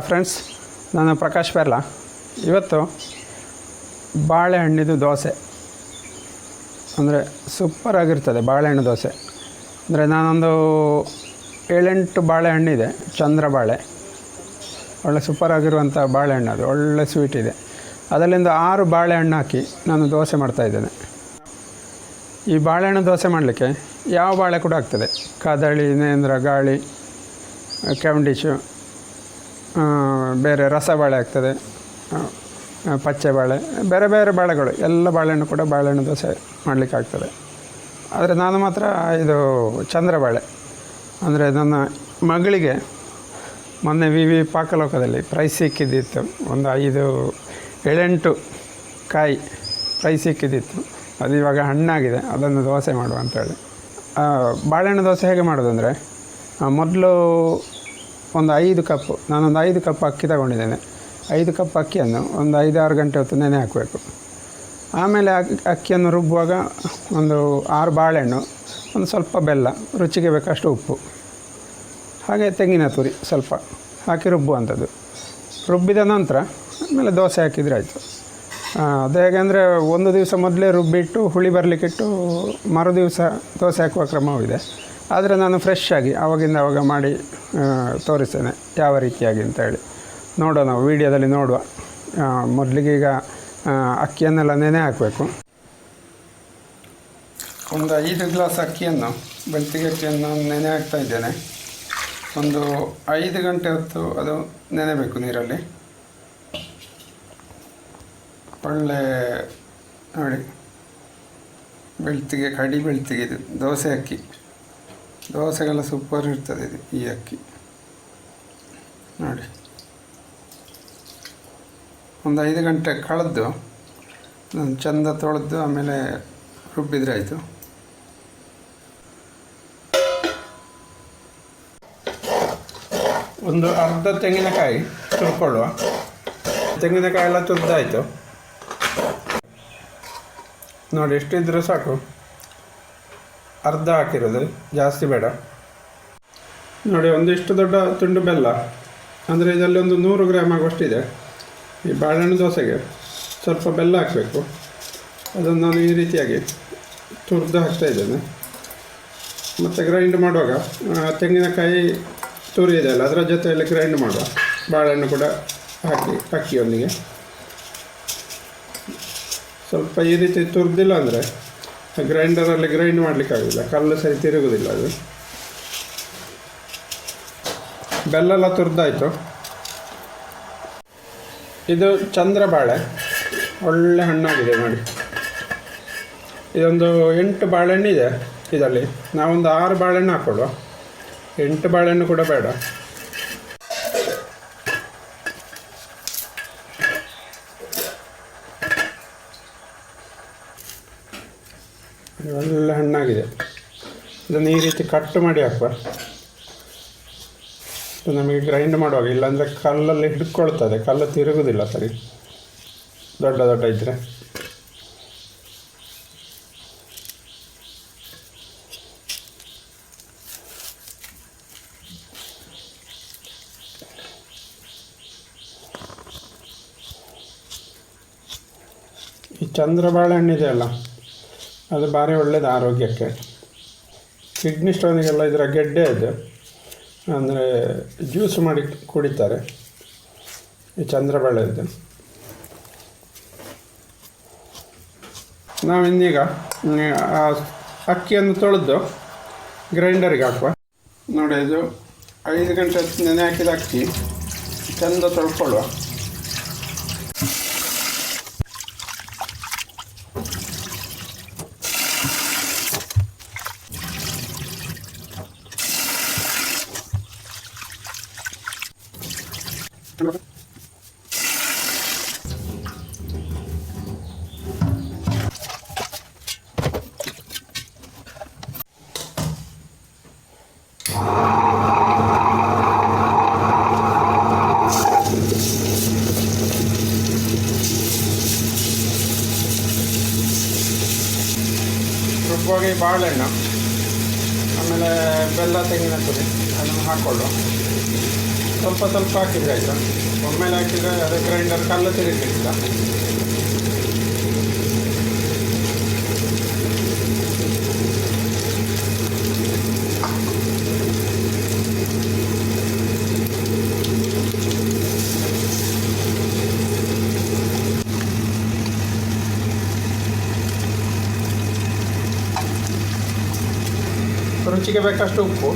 Friends, ನಾನು ಪ್ರಕಾಶ್ ಪೆರ್ಲ. ಇವತ್ತು ಬಾಳೆಹಣ್ಣಿದು ದೋಸೆ ಅಂದರೆ ಸೂಪರಾಗಿರ್ತದೆ. ಬಾಳೆಹಣ್ಣು ದೋಸೆ ಅಂದರೆ ನಾನೊಂದು 7-8 ಬಾಳೆಹಣ್ಣಿದೆ, ಚಂದ್ರ ಬಾಳೆ, ಒಳ್ಳೆ ಸೂಪರಾಗಿರುವಂಥ ಬಾಳೆಹಣ್ಣು. ಅದು ಒಳ್ಳೆ ಸ್ವೀಟ್ ಇದೆ. ಅದರಿಂದ 6 ಬಾಳೆಹಣ್ಣು ಹಾಕಿ ನಾನು ದೋಸೆ ಮಾಡ್ತಾಯಿದ್ದೇನೆ. ಈ ಬಾಳೆಹಣ್ಣು ದೋಸೆ ಮಾಡಲಿಕ್ಕೆ ಯಾವ ಬಾಳೆ ಕೂಡ ಆಗ್ತದೆ. ಕದಳಿ, ನೇಂದ್ರ, ಗಾಳಿ, ಕ್ಯಾವಂಡಿಶು, ಬೇರೆ ರಸಬಾಳೆ ಆಗ್ತದೆ, ಪಚ್ಚೆ ಬಾಳೆ, ಬೇರೆ ಬೇರೆ ಬಾಳೆಗಳು, ಎಲ್ಲ ಬಾಳೆಹಣ್ಣು ಕೂಡ ಬಾಳೆಹಣ್ಣು ದೋಸೆ ಮಾಡಲಿಕ್ಕೆ ಆಗ್ತದೆ. ಆದರೆ ನಾನು ಮಾತ್ರ ಇದು ಚಂದ್ರಬಾಳೆ ಅಂದರೆ ನನ್ನ ಮಗಳಿಗೆ ಮೊನ್ನೆ ವಿ ಪಾಕಲೋಕದಲ್ಲಿ ಪ್ರೈಸ್ ಸಿಕ್ಕಿದ್ದಿತ್ತು. ಒಂದು 7-8 ಕಾಯಿ ಪ್ರೈಸ್ ಸಿಕ್ಕಿದ್ದಿತ್ತು. ಅದು ಇವಾಗ ಹಣ್ಣಾಗಿದೆ. ಅದನ್ನು ದೋಸೆ ಮಾಡುವ ಅಂತೇಳಿ. ಬಾಳೆಹಣ್ಣು ದೋಸೆ ಹೇಗೆ ಮಾಡೋದಂದರೆ, ಮೊದಲು ಒಂದು 5 ಕಪ್ಪು, ನಾನೊಂದು 5 ಕಪ್ ಅಕ್ಕಿ ತಗೊಂಡಿದ್ದೇನೆ. 5 ಕಪ್ ಅಕ್ಕಿಯನ್ನು ಒಂದು 5-6 ಗಂಟೆ ಹೊತ್ತು ನೆನೆ ಹಾಕಬೇಕು. ಆಮೇಲೆ ಅಕ್ಕಿಯನ್ನು ರುಬ್ಬುವಾಗ ಒಂದು 6 ಬಾಳೆಹಣ್ಣು, ಒಂದು ಸ್ವಲ್ಪ ಬೆಲ್ಲ, ರುಚಿಗೆ ಬೇಕಷ್ಟು ಉಪ್ಪು, ಹಾಗೆ ತೆಂಗಿನ ತುರಿ ಸ್ವಲ್ಪ ಹಾಕಿ ರುಬ್ಬುವಂಥದ್ದು. ರುಬ್ಬಿದ ನಂತರ ಆಮೇಲೆ ದೋಸೆ ಹಾಕಿದರೆ ಆಯಿತು. ಅದು ಹೇಗೆ ಅಂದರೆ, ಒಂದು ದಿವಸ ಮೊದಲೇ ರುಬ್ಬಿಟ್ಟು ಹುಳಿ ಬರಲಿಕ್ಕಿಟ್ಟು ಮರುದಿವಸ ದೋಸೆ ಹಾಕುವ ಕ್ರಮವಿದೆ. ಆದರೆ ನಾನು ಫ್ರೆಶ್ ಆಗಿ ಆವಾಗಿಂದ ಆವಾಗ ಮಾಡಿ ತೋರಿಸ್ತೇನೆ ಯಾವ ರೀತಿಯಾಗಿ ಅಂತೇಳಿ. ನೋಡೋಣ, ವೀಡಿಯೋದಲ್ಲಿ ನೋಡುವ. ಮೊದಲಿಗೆ ಈಗ ಅಕ್ಕಿಯನ್ನೆಲ್ಲ ನೆನೆ ಹಾಕಬೇಕು. ಒಂದು 5 ಗ್ಲಾಸ್ ಅಕ್ಕಿಯನ್ನು, ಬೆಳ್ತಿಗೆ ಅಕ್ಕಿಯನ್ನು ನೆನೆ ಹಾಕ್ತಾ ಇದ್ದೇನೆ. ಒಂದು 5 ಗಂಟೆ ಹೊತ್ತು ಅದು ನೆನೆಬೇಕು ನೀರಲ್ಲಿ. ಒಳ್ಳೆ ನೋಡಿ, ಬೆಳ್ತಿಗೆ, ಕಡಿ ಬೆಳ್ತಿಗೆ ಇದು ದೋಸೆ ಅಕ್ಕಿ. ದೋಸೆಗೆಲ್ಲ ಸೂಪರ್ ಇರ್ತದೆ ಇದು, ಈ ಅಕ್ಕಿ ನೋಡಿ. ಒಂದು 5 ಗಂಟೆ ಕಳೆದು ನಾನು ಚೆಂದ ತೊಳೆದು ಆಮೇಲೆ ರುಬ್ಬಿದ್ರೆ ಆಯಿತು. ಒಂದು ಅರ್ಧ ತೆಂಗಿನಕಾಯಿ ತುರ್ಕೊಳ್ಳುವ. ತೆಂಗಿನಕಾಯಿ ಎಲ್ಲ ತುರಿದಾಯಿತು ನೋಡಿ. ಎಷ್ಟಿದ್ರೂ ಸಾಕು, ಅರ್ಧ ಹಾಕಿರೋದು, ಜಾಸ್ತಿ ಬೇಡ ನೋಡಿ. ಒಂದಿಷ್ಟು ದೊಡ್ಡ ತುಂಡು ಬೆಲ್ಲ, ಅಂದರೆ ಇದರಲ್ಲಿ ಒಂದು 100 ಗ್ರಾಮ್ ಆಗುವಷ್ಟಿದೆ. ಈ ಬಾಳೆಹಣ್ಣು ದೋಸೆಗೆ ಸ್ವಲ್ಪ ಬೆಲ್ಲ ಹಾಕಬೇಕು. ಅದನ್ನು ನಾನು ಈ ರೀತಿಯಾಗಿ ತುರಿದು ಹಾಕ್ತಾಯಿದ್ದೇನೆ. ಮತ್ತು ಗ್ರೈಂಡ್ ಮಾಡುವಾಗ ತೆಂಗಿನಕಾಯಿ ತುರಿ ಇದೆಯಲ್ಲ, ಅದರ ಜೊತೆಯಲ್ಲಿ ಗ್ರೈಂಡ್ ಮಾಡುವ. ಬಾಳೆಹಣ್ಣು ಕೂಡ ಹಾಕಿ ಅಕ್ಕಿಯೊಂದಿಗೆ ಸ್ವಲ್ಪ ಈ ರೀತಿ ತುರಿದಿಲ್ಲ ಅಂದರೆ ಗ್ರೈಂಡರಲ್ಲಿ ಗ್ರೈಂಡ್ ಮಾಡಲಿಕ್ಕಾಗೋದಿಲ್ಲ, ಕಲ್ಲು ಸರಿ ತಿರುಗೋದಿಲ್ಲ ಅದು. ಬೆಲ್ಲ ಎಲ್ಲ ತುರಿದಾಯಿತು. ಇದು ಚಂದ್ರ ಬಾಳೆ, ಒಳ್ಳೆ ಹಣ್ಣಾಗಿದೆ ನೋಡಿ. ಇದೊಂದು 8 ಬಾಳೆಹಣ್ಣಿದೆ ಇದರಲ್ಲಿ. ನಾವೊಂದು 6 ಬಾಳೆಹಣ್ಣು ಹಾಕ್ಕೊಳ್ಳುವ. 8 ಬಾಳೆಹಣ್ಣು ಕೂಡ ಬೇಡ. ಒಳ್ಳೆ ಹಣ್ಣಾಗಿದೆ. ಇದನ್ನು ಈ ರೀತಿ ಕಟ್ ಮಾಡಿ ಹಾಕುವ. ನಮಗೆ ಗ್ರೈಂಡ್ ಮಾಡುವಾಗ, ಇಲ್ಲಾಂದರೆ ಕಲ್ಲಲ್ಲಿ ಹಿಡ್ಕೊಳ್ತದೆ, ಕಲ್ಲು ತಿರುಗೋದಿಲ್ಲ ಸರಿ, ದೊಡ್ಡ ದೊಡ್ಡ ಇದ್ದರೆ. ಈ ಚಂದ್ರ ಬಾಳೆಹಣ್ಣಿದೆ ಅಲ್ಲ, ಅದು ಭಾರಿ ಒಳ್ಳೆಯದು ಆರೋಗ್ಯಕ್ಕೆ. ಕಿಡ್ನಿ ಸ್ಟೋನಿಗೆಲ್ಲ ಇದರ ಗೆಡ್ಡೆ ಇದೆ, ಅಂದರೆ ಜ್ಯೂಸ್ ಮಾಡಿ ಕುಡಿತಾರೆ ಈ ಚಂದ್ರಬಾಳೆದು. ನಾವಿನ್ನೀಗ ಅಕ್ಕಿಯನ್ನು ತೊಳೆದು ಗ್ರೈಂಡರಿಗೆ ಹಾಕುವ. ನೋಡಿ, ಇದು 5 ಗಂಟೆ ನೆನೆ ಹಾಕಿದ ಅಕ್ಕಿ ಚೆಂದ ತೊಳ್ಕೊಳ್ಳುವ. ರುಬ್ಬುವಾಗಿ ಬಾಳೆಹಣ್ಣು, ಆಮೇಲೆ ಬೆಲ್ಲ, ತೆಂಗಿನ ತುರಿ ಅದನ್ನು ಹಾಕ್ಕೊಳ್ಳು. ಸ್ವಲ್ಪ ಸ್ವಲ್ಪ ಹಾಕಿದರೆ ಆಯಿತಾ, ಒಮ್ಮೆಲೆ ಹಾಕಿದರೆ ಅದು ಗ್ರೈಂಡರ್ ಕಲ್ಲು ತಿರುಗಲಿಕ್ಕಿಲ್ಲ. ರುಚಿಗೆ ಬೇಕಷ್ಟು ಉಪ್ಪು,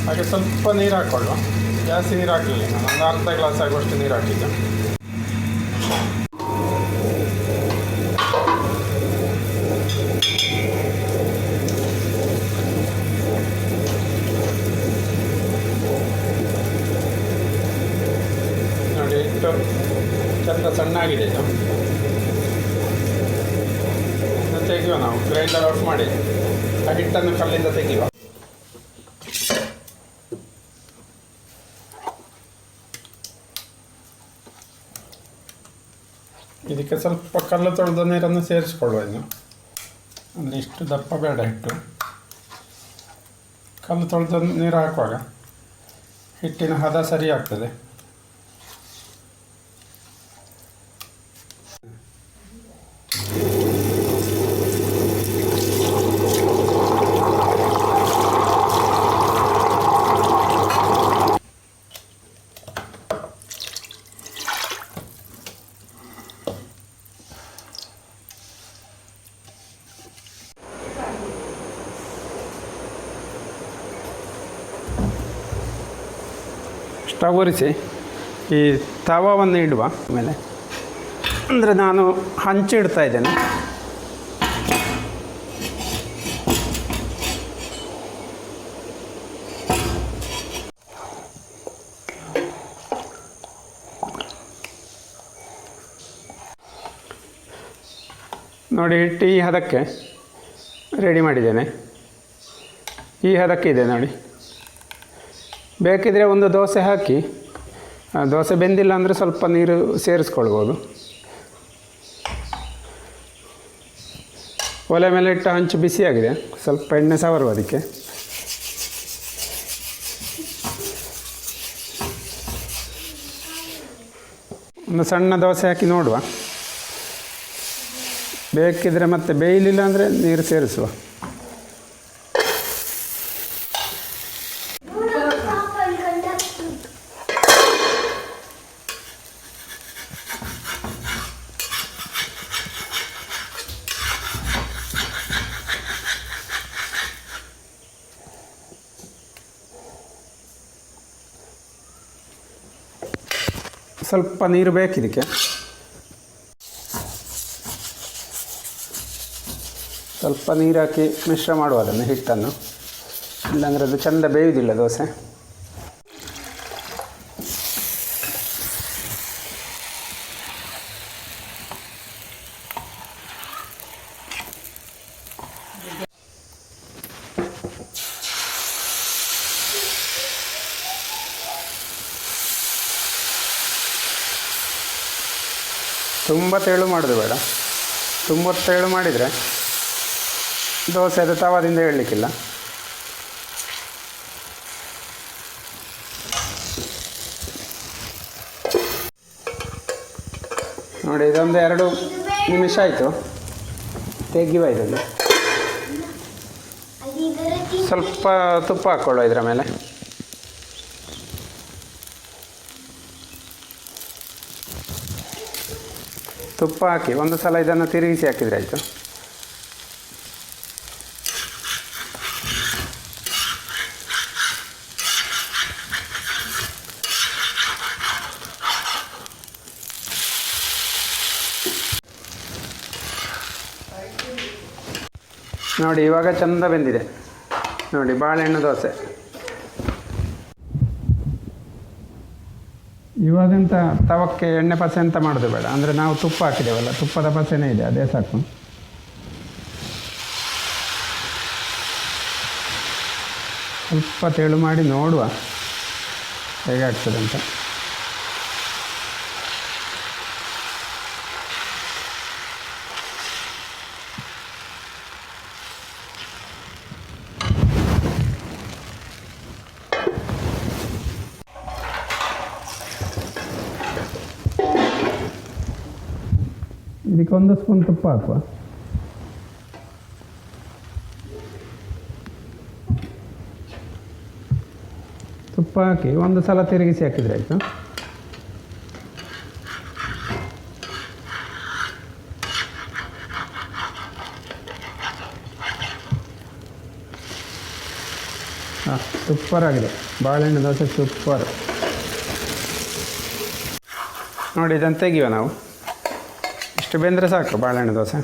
ಹಾಗೆ ಸ್ವಲ್ಪ ನೀರು ಹಾಕ್ಕೊಳ್ಳುವ. ಜಾಸ್ತಿ ನೀರು ಹಾಕಲಿಲ್ಲ, ನಾನು ಒಂದು ಅರ್ಧ ಗ್ಲಾಸ್ ಆಗುವಷ್ಟು ನೀರು ಹಾಕಿದ್ದೆ. ನೋಡಿ ಇಷ್ಟು ಚಂದ ಸಣ್ಣಾಗಿದೆ ಇದು. ತೆಗೆಯುವ, ನಾವು ಗ್ರೈಂಡರ್ ಆಫ್ ಮಾಡಿ ಆ ಹಿಟ್ಟನ್ನು ಕಲ್ಲಿಂದ ತೆಗೆಯುವ. ಇದಕ್ಕೆ ಸ್ವಲ್ಪ ಕಲ್ಲು ತೊಳೆದ ನೀರನ್ನು ಸೇರಿಸ್ಕೊಳ್ಳುವ. ಇನ್ನು ಅಂದರೆ ಇಷ್ಟು ದಪ್ಪ ಬೇಡ ಹಿಟ್ಟು. ಕಲ್ಲು ತೊಳೆದ ನೀರು ಹಾಕುವಾಗ ಹಿಟ್ಟಿನ ಹದ ಸರಿ ಆಗ್ತದೆ. ಸ್ಟವ್ ಉರಿಸಿ ಈ ತವವನ್ನು ಇಡುವ. ಆಮೇಲೆ ಅಂದರೆ ನಾನು ಹಂಚು ಇಡ್ತಾ ಇದ್ದೇನೆ. ನೋಡಿ ಹಿಟ್ಟು ಈ ಹದಕ್ಕೆ ರೆಡಿ ಮಾಡಿದ್ದೇನೆ. ಈ ಹದಕ್ಕೆ ಇದೆ ನೋಡಿ. ಬೇಕಿದ್ರೆ ಒಂದು ದೋಸೆ ಹಾಕಿ, ದೋಸೆ ಬೆಂದಿಲ್ಲ ಅಂದರೆ ಸ್ವಲ್ಪ ನೀರು ಸೇರಿಸ್ಕೊಳ್ಬೋದು. ಒಲೆ ಮೇಲೆ ಇಟ್ಟ ಹಂಚು ಬಿಸಿಯಾಗಿದೆ, ಸ್ವಲ್ಪ ಎಣ್ಣೆ ಸವರುವ ಅದಕ್ಕೆ. ಒಂದು ಸಣ್ಣ ದೋಸೆ ಹಾಕಿ ನೋಡುವ. ಬೇಕಿದ್ರೆ ಮತ್ತೆ ಬೇಯಲಿಲ್ಲ ಅಂದರೆ ನೀರು ಸೇರಿಸುವ. ಸ್ವಲ್ಪ ನೀರು ಬೇಕಿದಕ್ಕೆ. ಸ್ವಲ್ಪ ನೀರು ಹಾಕಿ ಮಿಶ್ರ ಮಾಡುವ ಅದನ್ನು, ಹಿಟ್ಟನ್ನು. ಇಲ್ಲಾಂದರೆ ಅದು ಚೆಂದ ಬೇಯುವುದಿಲ್ಲ ದೋಸೆ. ತುಂಬ ತೆಳು ಮಾಡೋದು ಬೇಡ. ತುಂಬ ತೆಳು ಮಾಡಿದರೆ ದೋಸೆ ಅದು ತವಾದಿಂದ ಏಳಲಿಕ್ಕಿಲ್ಲ. ನೋಡಿ ಇದೊಂದು 2 ನಿಮಿಷ ಆಯಿತು, ತೆಗಿಯುವ ಇದನ್ನು. ಸ್ವಲ್ಪ ತುಪ್ಪ ಹಾಕ್ಕೊಳ್ಳುವ ಇದರ ಮೇಲೆ. ತುಪ್ಪ ಹಾಕಿ ಒಂದು ಸಲ ಇದನ್ನು ತಿರುಗಿಸಿ ಹಾಕಿದರೆ ಆಯಿತು. ನೋಡಿ ಇವಾಗ ಚೆಂದ ಬೆಂದಿದೆ. ನೋಡಿ ಬಾಳೆಹಣ್ಣು ದೋಸೆ. ಇವಾಗಂತ ತವಕ್ಕೆ ಎಣ್ಣೆ ಪಸೆ ಅಂತ ಮಾಡೋದು ಬೇಡ, ಅಂದರೆ ನಾವು ತುಪ್ಪ ಹಾಕಿದ್ದೇವಲ್ಲ, ತುಪ್ಪದ ಪಸೆನೇ ಇದೆ, ಅದೇ ಸಾಕು. ಸ್ವಲ್ಪ ತೆಳು ಮಾಡಿ ನೋಡುವ ಹೇಗೆ ಆಗ್ತದೆ ಅಂತ. ಇದಕ್ಕೆ 1 ಸ್ಪೂನ್ ತುಪ್ಪ ಹಾಕುವ. ತುಪ್ಪ ಹಾಕಿ ಒಂದು ಸಲ ತಿರುಗಿಸಿ ಹಾಕಿದರೆ ಆಯಿತು. ಹಾಂ, ಸೂಪರ್ ಆಗಿದೆ ಬಾಳೆಹಣ್ಣು ದೋಸೆ, ಸೂಪರ್. ನೋಡಿ, ಇದನ್ನು ತೆಗಿಯುವ ನಾವು. ಇಷ್ಟು ಬೆಂದರೆ ಸಾಕು ಬಾಳೆಹಣ್ಣು ದೋಸೆ.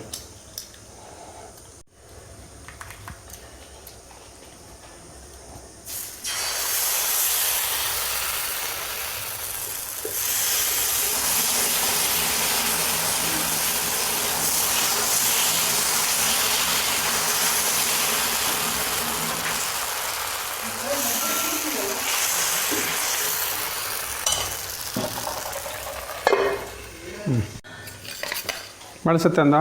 ಬಳಸುತ್ತೆ ಅಂದ.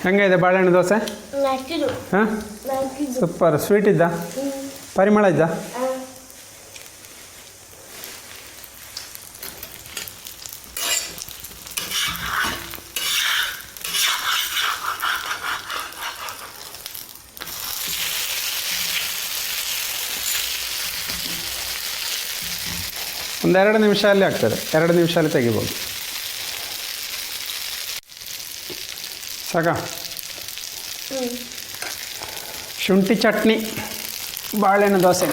ಹೆಂಗಿದೆ ಬಾಳೆಹಣ್ಣು ದೋಸೆ? ಹಾಂ, ಸೂಪರ್. ಸ್ವೀಟ್ ಇದ್ದ, ಪರಿಮಳ ಇದ್ದ. ಒಂದು 2 ನಿಮಿಷದಲ್ಲಿ ಆಗ್ತದೆ, 2 ನಿಮಿಷದಲ್ಲಿ ತೆಗಿಬೋದು. ಸಾಕ? ಶುಂಠಿ ಚಟ್ನಿ ಬಾಳೆಹಣ್ಣು ದೋಸೆ.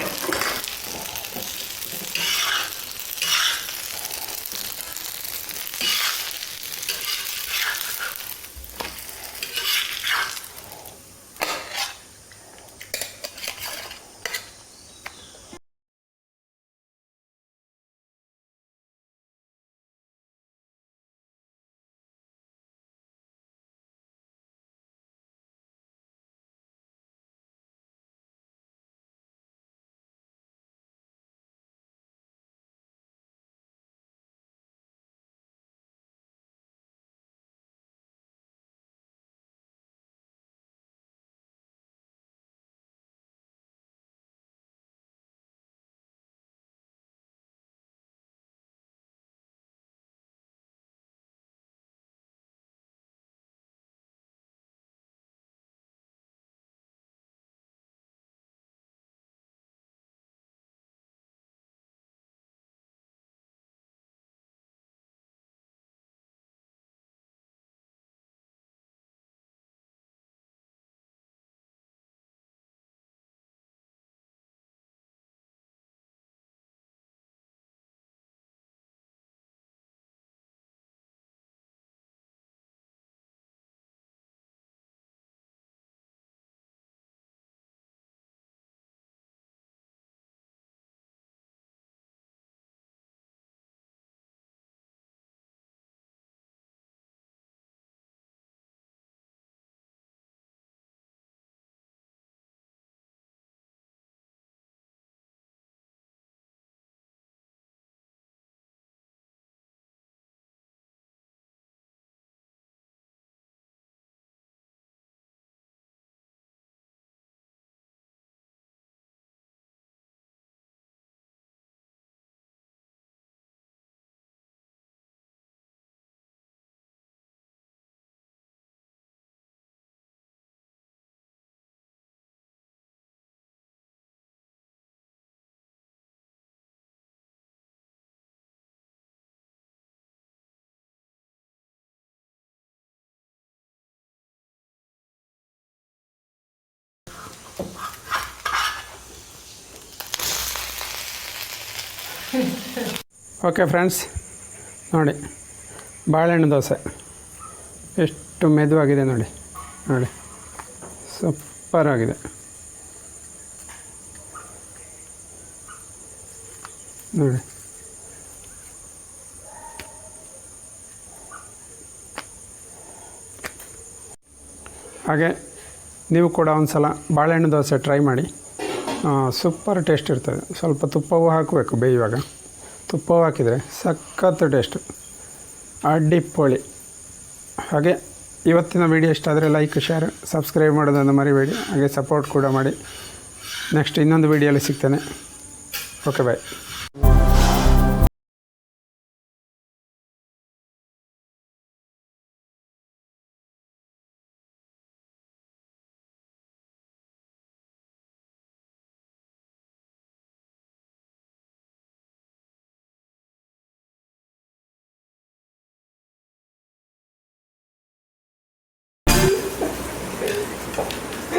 ಓಕೆ ಫ್ರೆಂಡ್ಸ್, ನೋಡಿ ಬಾಳೆಹಣ್ಣು ದೋಸೆ ಎಷ್ಟು ಮೆದುವಾಗಿದೆ ನೋಡಿ. ನೋಡಿ, ಸೂಪರ್ ಆಗಿದೆ. ನೋಡಿ, ಹಾಗೆ ನೀವು ಕೂಡ ಒಂದು ಸಲ ಬಾಳೆಹಣ್ಣು ದೋಸೆ ಟ್ರೈ ಮಾಡಿ. ಸೂಪರ್ ಟೇಸ್ಟ್ ಇರ್ತದೆ. ಸ್ವಲ್ಪ ತುಪ್ಪವೂ ಹಾಕಬೇಕು ಬೇಯುವಾಗ. ತುಪ್ಪವೂ ಹಾಕಿದರೆ ಸಖತ್ತು ಟೇಸ್ಟು, ಅಡ್ಡಿಪೊಳಿ. ಹಾಗೆ ಇವತ್ತಿನ ವಿಡಿಯೋ ಇಷ್ಟ ಆದರೆ ಲೈಕ್, ಶೇರ್, ಸಬ್ಸ್ಕ್ರೈಬ್ ಮಾಡೋದನ್ನು ಮರಿಬೇಡಿ. ಹಾಗೆ ಸಪೋರ್ಟ್ ಕೂಡ ಮಾಡಿ. ನೆಕ್ಸ್ಟ್ ಇನ್ನೊಂದು ವೀಡಿಯೋಲಿ ಸಿಗ್ತೇನೆ. Okay bye.